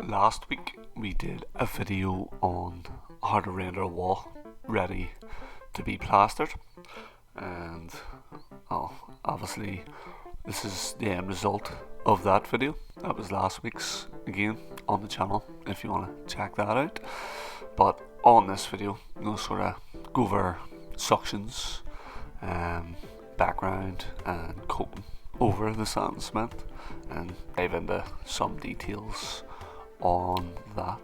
Last week we did a video on how to render a wall ready to be plastered, and obviously this is the end result of that video. That was last week's, again on the channel if you want to check that out. But on this video I'm going to sort of go over suctions, background and coating over the sand and cement and dive into some details on that.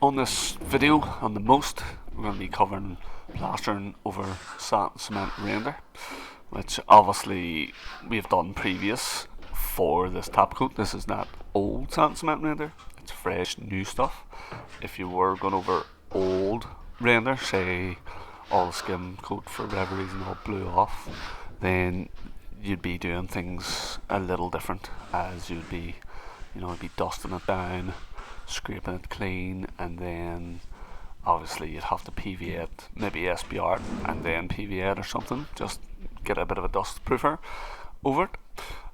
On this video, on the most, we're going to be covering plastering over sand and cement render, which obviously we've done previous for this top coat. This is not old sand and cement render, it's fresh new stuff. If you were going over old render, say all the skim coat for whatever reason all blew off, then you'd be doing things a little different, as you'd be, you'd be dusting it down, scraping it clean, and then obviously you'd have to PVA it, maybe SBR it and then PVA it or something, just get a bit of a dust proofer over it.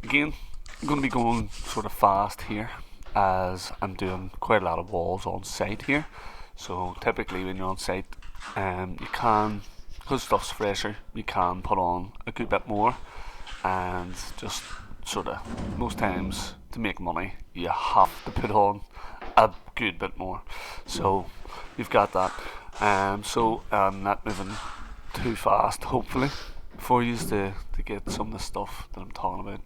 Again, I'm going to be going sort of fast here as I'm doing quite a lot of walls on site here. So typically when you're on site, you can, because stuff's fresher, you can put on a good bit more, and just sort of most times to make money you have to put on a good bit more. So you've got that. So I'm not moving too fast, hopefully, for you to get some of the stuff that I'm talking about.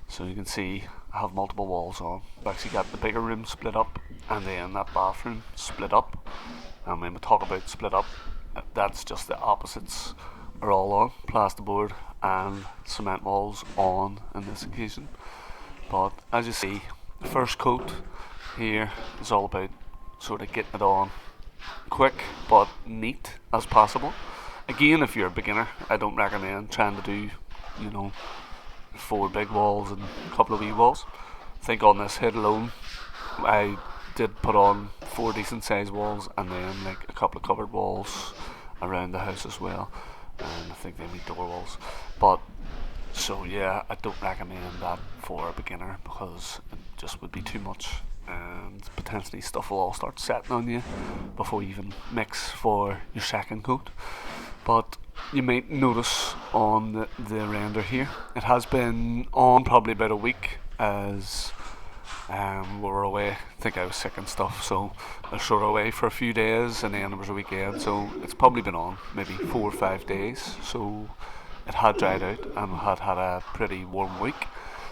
So you can see I have multiple walls on. I've actually got the bigger room split up and then that bathroom split up. And when we talk about split up, that's just the opposites are all on, plasterboard and cement walls on in this occasion. But as you see, the first coat here is all about sort of getting it on quick but neat as possible. Again, if you're a beginner, I don't recommend trying to do 4 big walls and a couple of wee walls. I think on this head alone I did put on 4 decent sized walls and then like a couple of covered walls around the house as well, and I think they need door walls. But so yeah, I don't recommend that for a beginner because it just would be too much, and potentially stuff will all start setting on you before you even mix for your second coat. But you might notice on the render here, it has been on probably about a week, as we were away. I think I was sick and stuff, so I was sort of away for a few days, and then there was a weekend, so it's probably been on maybe 4 or 5 days. So it had dried out and had had a pretty warm week.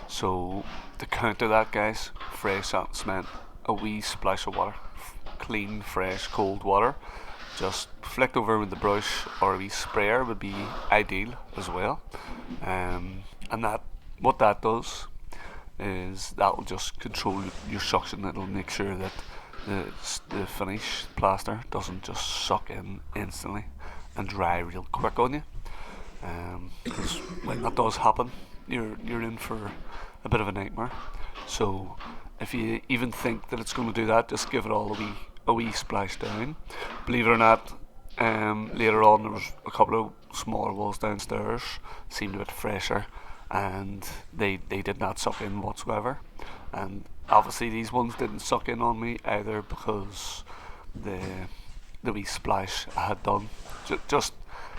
So to counter that, guys, fresh sand and cement, a wee splash of water, clean, fresh, cold water, just flicked over with the brush or a wee sprayer would be ideal as well. And that, what that does is that will just control your suction. It'll make sure that the finish plaster doesn't just suck in instantly and dry real quick on you. Because when that does happen, you're in for a bit of a nightmare. So if you even think that it's going to do that, just give it all a wee splash down. Believe it or not, later on there was a couple of smaller walls downstairs, seemed a bit fresher, and they did not suck in whatsoever. And obviously these ones didn't suck in on me either, because the wee splash I had done. Just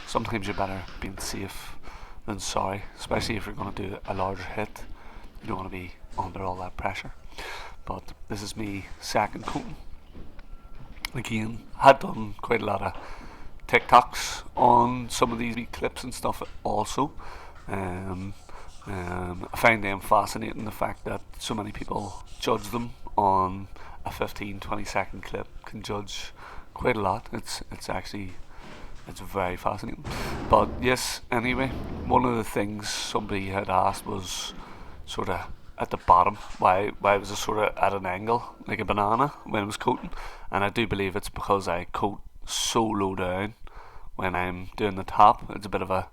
sometimes you're better being safe than sorry, especially if you're going to do a larger hit. You don't want to be under all that pressure. But this is me second coating. Again, had done quite a lot of TikToks on some of these wee clips and stuff also. I find them fascinating, the fact that so many people judge them on a 15-20 second clip, can judge quite a lot. It's very fascinating. But yes, anyway, one of the things somebody had asked was sort of at the bottom, why was it sort of at an angle like a banana when it was coating. And I do believe it's because I coat so low down when I'm doing the top. It's a bit of a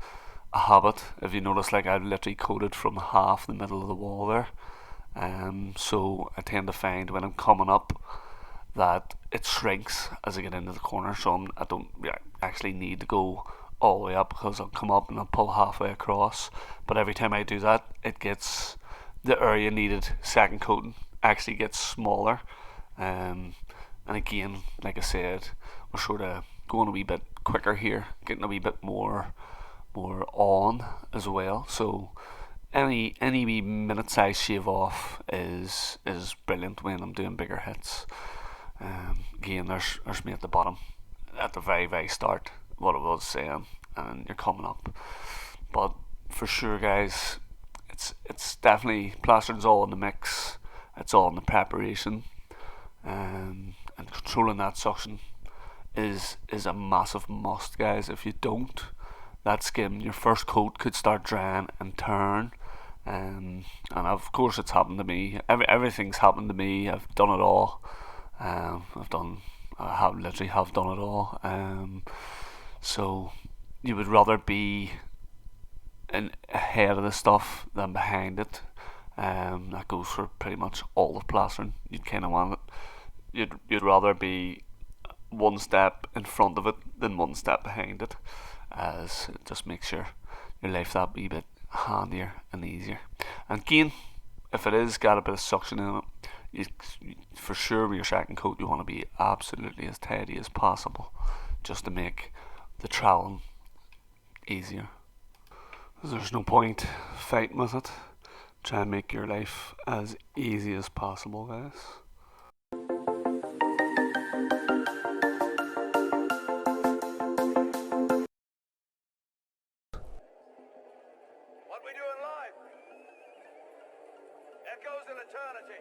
habit. If you notice, like, I've literally coated from half the middle of the wall there, so I tend to find when I'm coming up that it shrinks as I get into the corner, so I don't actually need to go all the way up because I'll come up and I'll pull halfway across. But every time I do that, it gets the area needed second coating actually gets smaller. And again, like I said, we're sort of going a wee bit quicker here, getting a wee bit more on as well. So any wee minute size shave off is brilliant when I'm doing bigger hits. Again, there's me at the bottom, at the very start, what I was saying, and you're coming up. But for sure, guys, it's definitely plastering's all in the mix. It's all in the preparation, and controlling that suction is a massive must, guys. If you don't, that skin, your first coat could start drying and turn. And of course, it's happened to me. Everything's happened to me. I've done it all. I have literally have done it all. So you would rather be ahead of the stuff than behind it. That goes for pretty much all of plastering. You'd kind of want it. You'd rather be one step in front of it than one step behind it, as it just makes your life that wee bit handier and easier. And again, if it is got a bit of suction in it, for sure with your second coat you want to be absolutely as tidy as possible, just to make the troweling easier. There's no point fighting with it. Try and make your life as easy as possible, guys. What we do in life echoes in eternity.